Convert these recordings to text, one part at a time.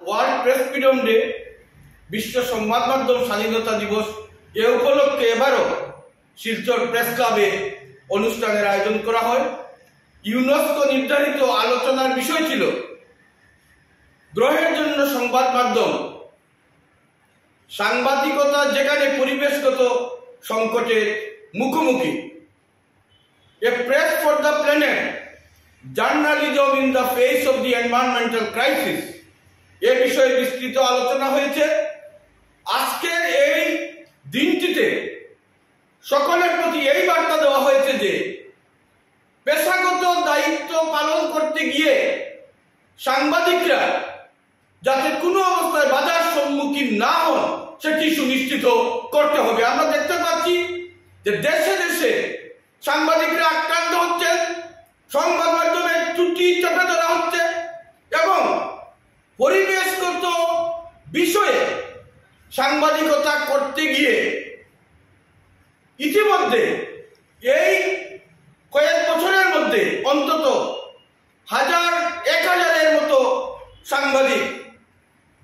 World press freedom day, বিশ্ব সংবাদ মাধ্যম স্বাধীনতা দিবস, এ উপলক্ষে এবারও শিলচর প্রেস ক্লাবে অনুষ্ঠানের আয়োজন করা হয়। ইউনেস্কো নির্ধারিত আলোচনার বিষয় ছিল গ্রহের জন্য সংবাদ মাধ্যম, সাংবাদিকতা যেখানে পরিবেশগত সংকটের মুখোমুখি, a press for the planet, journalism in the face of the environmental crisis, এ বিষয়ে বিস্তৃত আলোচনা হয়েছে। আজকের এই দিনটিতে সকলের প্রতি এই বার্তা দেওয়া হয়েছে যে পেশাগত দায়িত্ব পালন করতে গিয়ে সাংবাদিকরা যাতে কোনো অবস্থায় বাধার সম্মুখীন না হন সেটি সুনিশ্চিত করতে হবে। আমরা দেখতে পাচ্ছি যে দেশে দেশে সাংবাদিকরা আক্রান্ত হচ্ছেন, সংবাদ মাধ্যমের ত্রুটি চেপে ধরা হচ্ছে এবং পরিবেশগত বিষয়ে সাংবাদিকতা করতে গিয়ে ইতিমধ্যে এই কয়েক বছরের মধ্যে অন্তত 1000-1000-এর মতো সাংবাদিক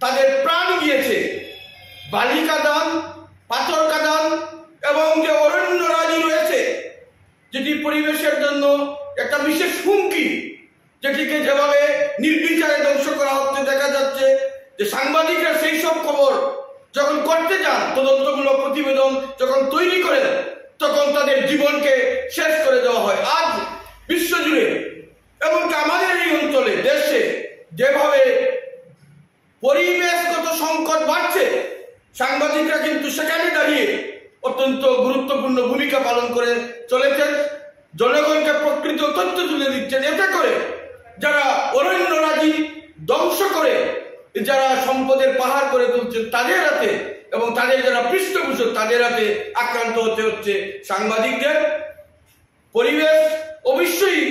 তাদের প্রাণ গিয়েছে। বালিকা দান, পাথর কাদান এবং যে অরণ্যরাজি রয়েছে, যেটি পরিবেশের জন্য একটা বিশেষ হুমকি, যেটিকে যেভাবে নির্বিচারে ধ্বংস করা হচ্ছে দেখা যাচ্ছে যে সাংবাদিকরা সেই সব খবর যখন করতে যান, তদন্তমূলক প্রতিবেদন যখন তৈরি করেন, তখন তাদের জীবনকে শেষ করে দেওয়া হয়। আজ বিশ্বজুড়ে এমনকি আমাদের এই অঞ্চলে দেশে যেভাবে পরিবেশগত সংকট বাড়ছে, সাংবাদিকরা কিন্তু সেখানে দাঁড়িয়ে অত্যন্ত গুরুত্বপূর্ণ ভূমিকা পালন করে চলেছেন, জনগণকে প্রকৃত তথ্য তুলে দিচ্ছেন। এতে করে যারা অরণ্যরাজি ধ্বংস করে যারা সম্পদের পাহাড় করে তুলছেন তাদের হাতে এবং তাদের যারা পৃষ্ঠপোষক তাদের হাতে আক্রান্ত হতে হচ্ছে সাংবাদিকদের। পরিবেশ অবশ্যই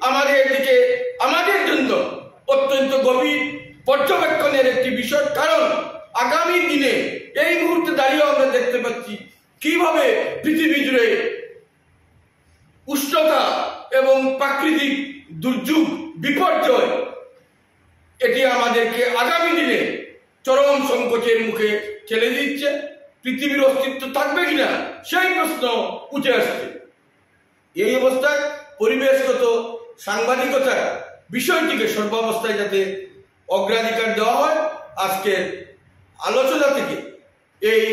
আমাদের দিকে, আমাদের জন্য অত্যন্ত গভীর পর্যবেক্ষণের একটি বিষয়, কারণ আগামী দিনে এই মুহূর্তে দাঁড়িয়ে আমরা দেখতে পাচ্ছি কিভাবে পৃথিবী জুড়ে উষ্ণতা এবং প্রাকৃতিক দুর্যোগ, বিপর্যয়, এটি আমাদেরকে আগামী দিনে চরম সংকটের মুখে ঠেলে দিচ্ছে। পৃথিবীর অস্তিত্ব থাকবে কিনা সেই প্রশ্ন উঠে আসছে। এই অবস্থায় পরিবেশগত সাংবাদিকতার বিষয়টিকে সর্বাবস্থায় যাতে অগ্রাধিকার দেওয়া হয়, আজকের আলোচনা থেকে এই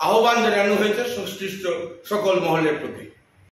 আহ্বান জানানো হয়েছে সংশ্লিষ্ট সকল মহলের প্রতি।